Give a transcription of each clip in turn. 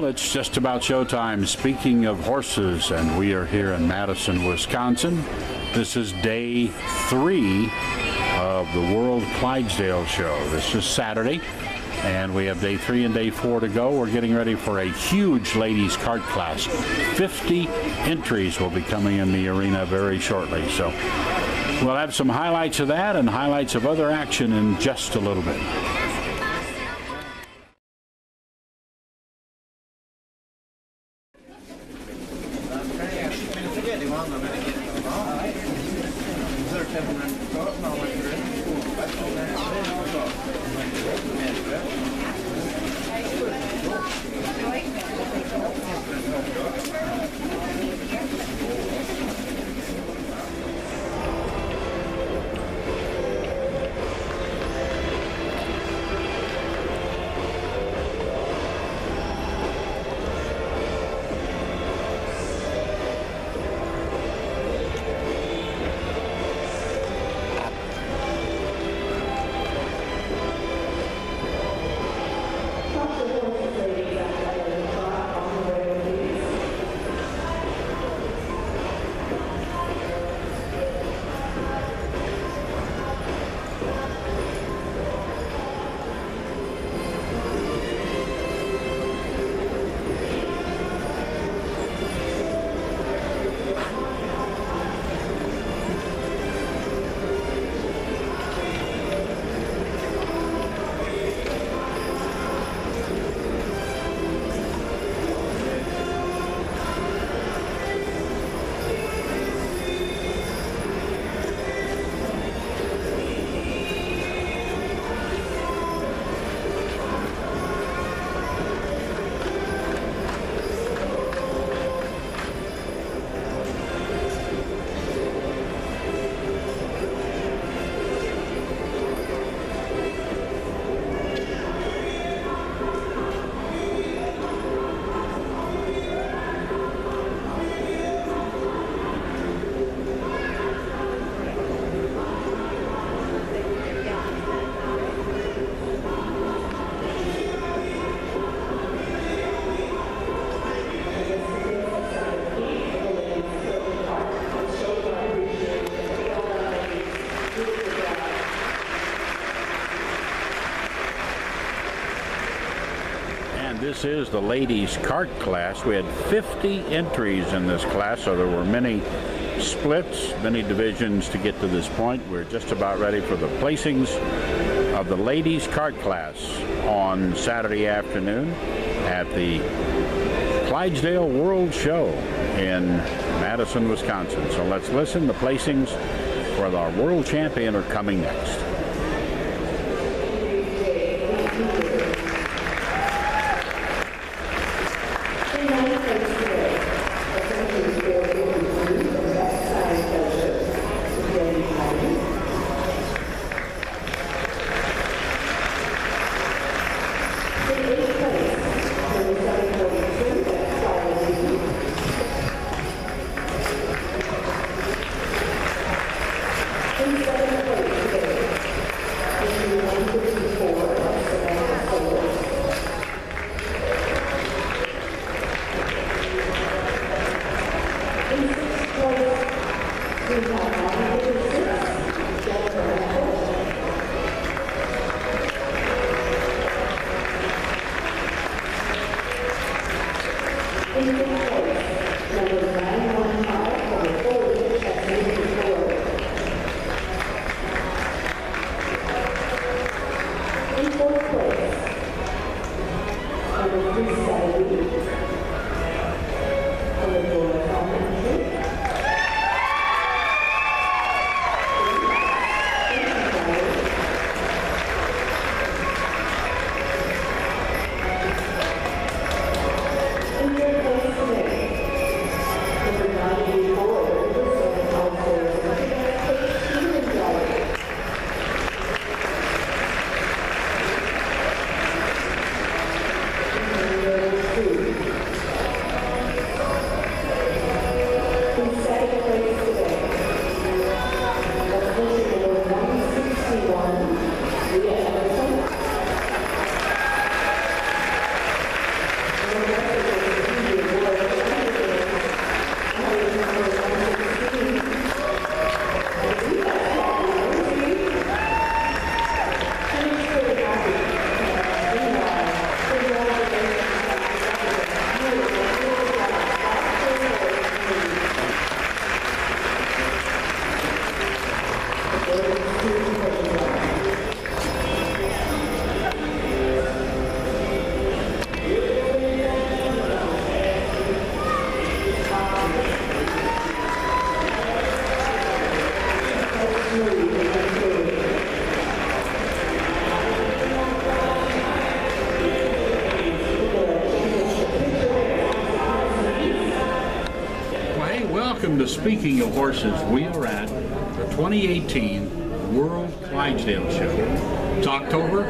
Well, it's just about showtime. Speaking of horses, and we are here in Madison, Wisconsin. This is day 3 of the World Clydesdale show. This is Saturday, and we have day 3 and day 4 to go. We're getting ready for a huge ladies kart class. 50 entries will be coming in the arena very shortly. So we'll have some highlights of that and highlights of other action in just a little bit. This is the ladies kart class. We had 50 entries in this class, so there were many splits, many divisions to get to this point. We're just about ready for the placings of the ladies kart class on Saturday afternoon at the Clydesdale World Show in Madison, Wisconsin. So let's listen. The placings for our world champion are coming next. Today. welcome to Speaking of Horses. We are at the 2018 World Clydesdale Show. It's October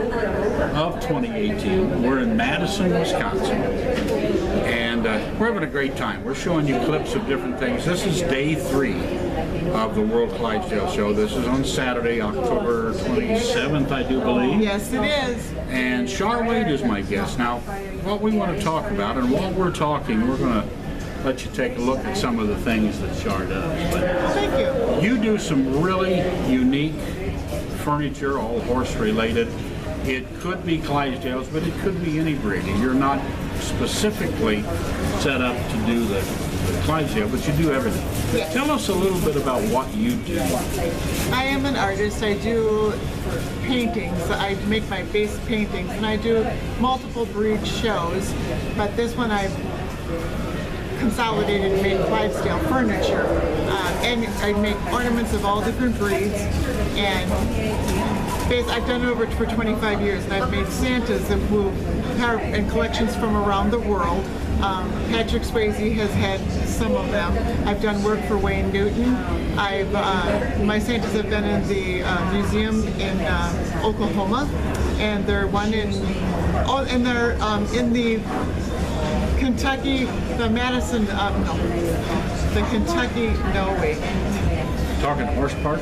of 2018. We're in Madison, Wisconsin, and we're having a great time. We're showing you clips of different things. This is day 3 of the World Clydesdale Show. This is on Saturday, October 27th, I do believe. Yes, it is. And Char Wade is my guest. Now, what we want to talk about, and while we're talking, we're going to let you take a look at some of the things that Char does. But Thank you. you do some really unique furniture, all horse related. It could be Clydesdales, but it could be any breed. You're not specifically set up to do the Clydesdale, but you do everything. Yes. Tell us a little bit about what you do. I am an artist. I do paintings. I make my base paintings, and I do multiple breed shows. But this one I've consolidated and made Clydesdale furniture. And I make ornaments of all different breeds. And I've done it over for 25 years, and I've made Santas who are in collections from around the world. Patrick Swayze has had some of them. I've done work for Wayne Newton. My Santas have been in the museum in Oklahoma, and they're in the Kentucky, the Madison, the Kentucky, no wait. Talking horse park?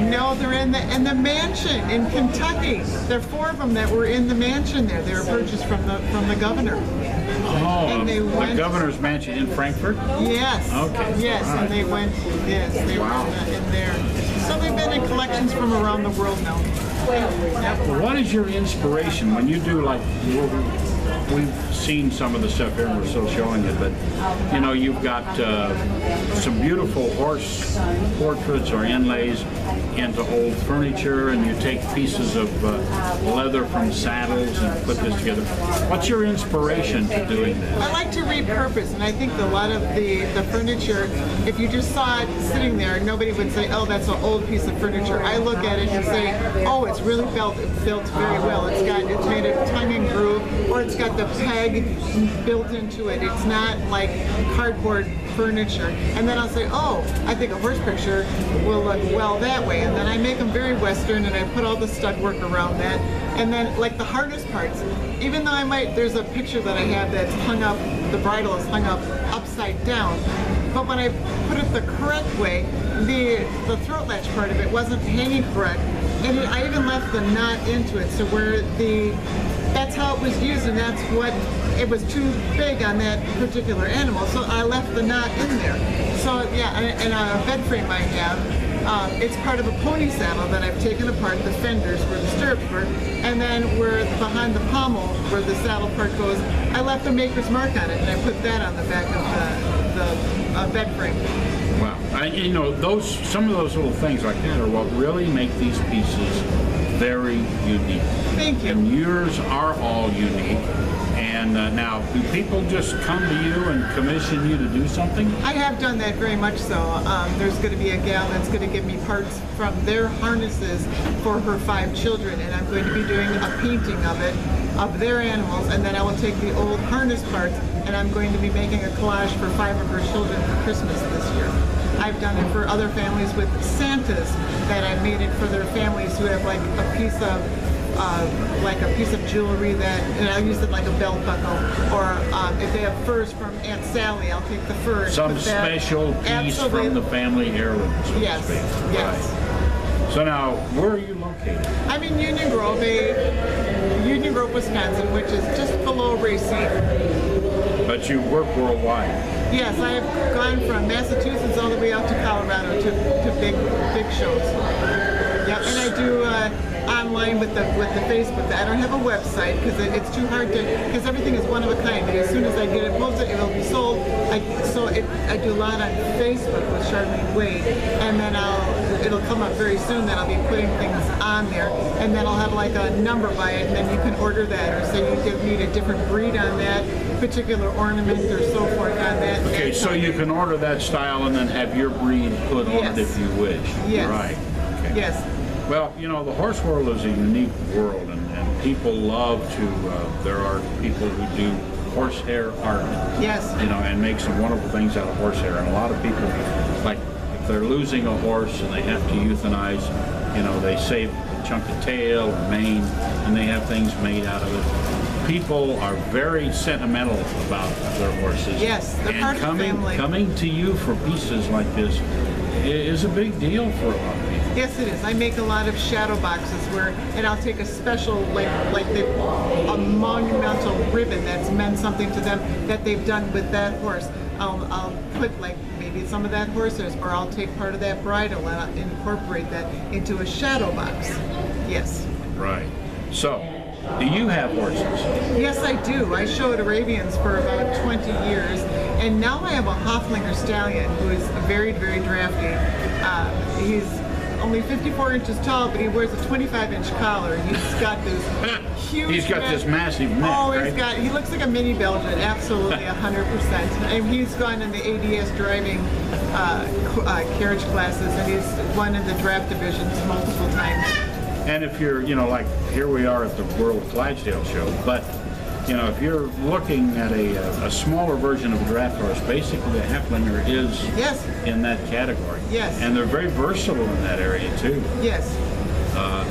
No, they're in the mansion in Kentucky. There are 4 of them that were in the mansion there. They were purchased from the governor. Oh, and the governor's mansion in Frankfurt? Yes. Okay. Yes, right. And they went. Yes, they were in there. So they've been in collections from around the world now. Well, what is your inspiration when you do, like, we've seen some of the stuff here and we're still showing it, but you know, you've got some beautiful horse portraits or inlays into old furniture, and you take pieces of leather from saddles and put this together. What's your inspiration to doing this? I like to repurpose, and I think a lot of the furniture, if you just saw it sitting there, nobody would say, oh, that's an old piece of furniture. I look at it and say, oh, it's really built very well. It's made of tongue and groove, or it's got the peg built into it. It's not like cardboard furniture. And then I'll say, oh, I think a horse picture will look well that way. And then I make them very Western, and I put all the stud work around that. And then, like the harness parts, even though there's a picture that I have that's hung up, the bridle is hung up upside down. But when I put it the correct way, the throat latch part of it wasn't hanging correct. And I even left the knot into it, so that's how it was used, and that's what, it was too big on that particular animal, so I left the knot in there. So yeah, and a bed frame I have, it's part of a pony saddle that I've taken apart, the fenders where the stirrups were, and then where behind the pommel, where the saddle part goes, I left a maker's mark on it, and I put that on the back of the bed frame. Wow. You know, some of those little things like that are what really make these pieces very unique. Thank you. And yours are all unique. And now, do people just come to you and commission you to do something? I have done that very much so. There's going to be a gal that's going to give me parts from their harnesses for her 5 children, and I'm going to be doing a painting of it, of their animals, and then I will take the old harness parts, and I'm going to be making a collage for 5 of her children for Christmas this year. I've done it for other families with Santas, that I made it for their families who have like a piece of jewelry that, and I'll use it like a belt buckle, or if they have furs from Aunt Sally, I'll take the fur and Some put that. special piece Absolutely. from the family heirloom, so to Yes, speak. yes. Right. So now, where are you located? I'm in Union Grove, Wisconsin, which is just below Racine. But you work worldwide. Yes, I have gone from Massachusetts all the way out to Colorado to big shows. Yep, and I do online with the Facebook. I don't have a website because it's too hard to, because everything is one of a kind. As soon as I get it posted, it will be sold. I do a lot on Facebook with Charlene Wade, and then it'll come up very soon that I'll be putting things on there, and then I'll have like a number by it, and then you can order that, or say you need a different breed on that particular ornament or so forth on that. Okay, so you can order that style and then have your breed put on it if you wish. Yes. Right. Okay. Yes. Well, you know, the horse world is a unique world, and people love to, there are people who do horsehair art. Yes. You know, and make some wonderful things out of horsehair. And a lot of people, like if they're losing a horse and they have to euthanize, you know, they save a chunk of tail or mane, and they have things made out of it. People are very sentimental about their horses. Yes, they're part of the family. Coming to you for pieces like this is a big deal for a lot of people. Yes, it is. I make a lot of shadow boxes and I'll take a special, a monumental ribbon that's meant something to them that they've done with that horse. I'll put maybe some of that horses, or I'll take part of that bridle and I'll incorporate that into a shadow box. Yes. Right. So, do you have horses? Yes, I do. I showed Arabians for about 20 years, and now I have a Hoflinger stallion who is very, very drafty. He's only 54 inches tall, but he wears a 25-inch collar. He's got this huge. He's got this massive neck. Oh, right? He looks like a mini Belgian, absolutely 100%. And he's gone in the ADS driving carriage classes, and he's won in the draft divisions multiple times. And if you're, you know, like here we are at the World Clydesdale show, but you know, if you're looking at a smaller version of a draft horse, basically a Haflinger is in that category. Yes. And they're very versatile in that area too. Yes.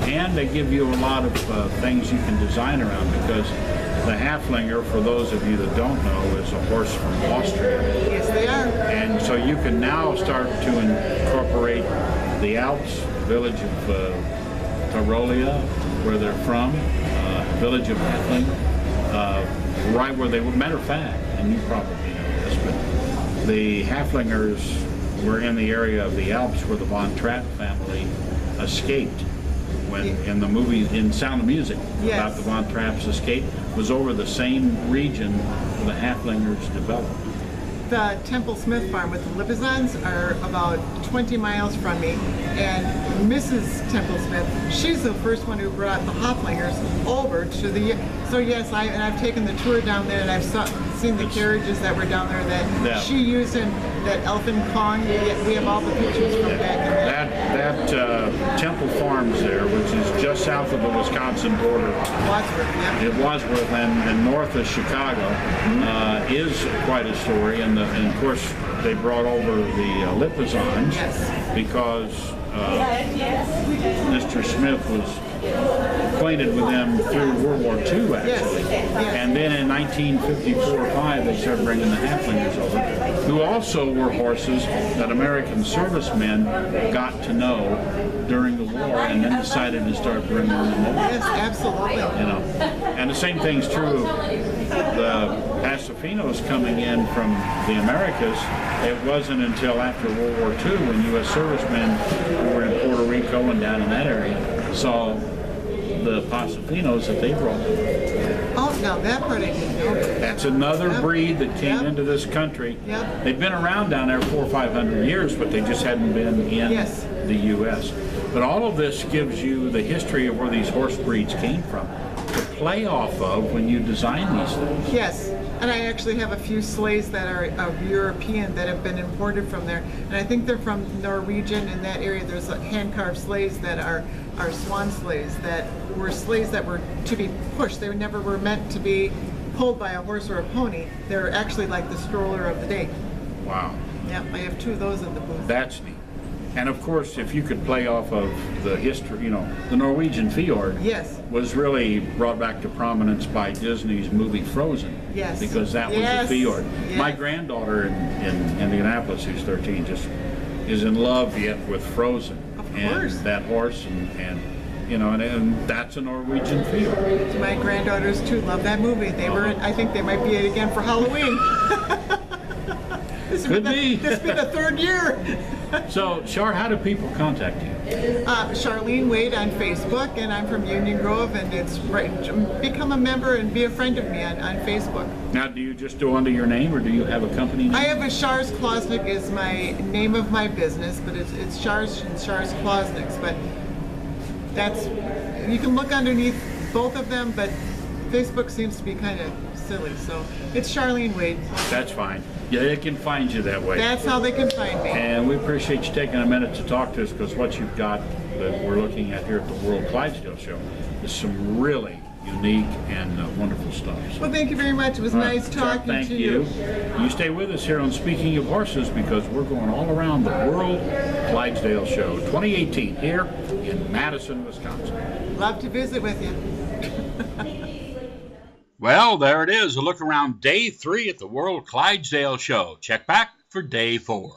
And they give you a lot of things you can design around, because the Haflinger, for those of you that don't know, is a horse from Austria. Yes, they are. And so you can now start to incorporate the Alps, village of Tyrolia, where they're from, village of Haflinger. Right where they were. Matter of fact, and you probably know this, but the Haflingers were in the area of the Alps where the Von Trapp family escaped when in the movie in Sound of Music about the Von Trapps escape was over the same region where the Haflingers developed. The Temple Smith farm with the Libizons are about 20 miles from me, and Mrs. Temple Smith, she's the first one who brought the Hoflingers over to the. So yes, I've taken the tour down there, and I've seen the carriages that were down there that she used in that Elfin Kong. We have all the pictures from back in there. That Temple Farms there, which is just south of the Wisconsin border. Wadsworth, yeah. It Wadsworth and north of Chicago is quite a story, and of course they brought over the Lipizans because Mr. Smith was acquainted with them through World War II, actually. And then in 1954-5, they started bringing the Haflingers over, who also were horses that American servicemen got to know during the war, and then decided to start bringing them over. Yes, absolutely. You know, and the same thing's true of the Pasafinos coming in from the Americas. It wasn't until after World War II when U.S. servicemen who were in Puerto Rico and down in that area saw the Pasafinos that they brought. Oh, now that part I didn't know. That's another breed that came into this country. They've been around down there 400 or 500 years, but they just hadn't been in the U.S. But all of this gives you the history of where these horse breeds came from to play off of when you design these things. Yes, and I actually have a few sleighs that are European that have been imported from there, and I think they're from Norwegian in that area. There's hand-carved sleighs that are swan sleighs that were to be pushed. They never were meant to be pulled by a horse or a pony. They're actually like the stroller of the day. Wow. Yep, I have two of those in the booth. That's neat. And of course, if you could play off of the history, you know, the Norwegian fjord was really brought back to prominence by Disney's movie Frozen. Yes. Because that was a fjord. Yes. My granddaughter in Indianapolis, who's 13, just is in love yet with Frozen. Of course. And that horse and you know, and that's a Norwegian fjord. My granddaughters too love that movie. They were, I think they might be it again for Halloween. This will be the third year. So, Char, how do people contact you? Charlene Wade on Facebook, and I'm from Union Grove, and it's become a member and be a friend of me on Facebook. Now, do you just do under your name, or do you have a company name? I have a Char's Klosnick is my name of my business, but it's Char's and Char's Klosnicks. But that's, you can look underneath both of them, but Facebook seems to be kind of silly, so it's Charlene Wade. That's fine. Yeah, they can find you that way. That's how they can find me. And we appreciate you taking a minute to talk to us, because what you've got that we're looking at here at the World Clydesdale Show is some really unique and wonderful stuff. So, Well, thank you very much. It was nice talking thank to you. you. You stay with us here on Speaking of Horses, because we're going all around the World Clydesdale Show 2018 here in Madison, Wisconsin. Love to visit with you. Well, there it is, a look around day 3 at the World Clydesdale Show. Check back for day 4.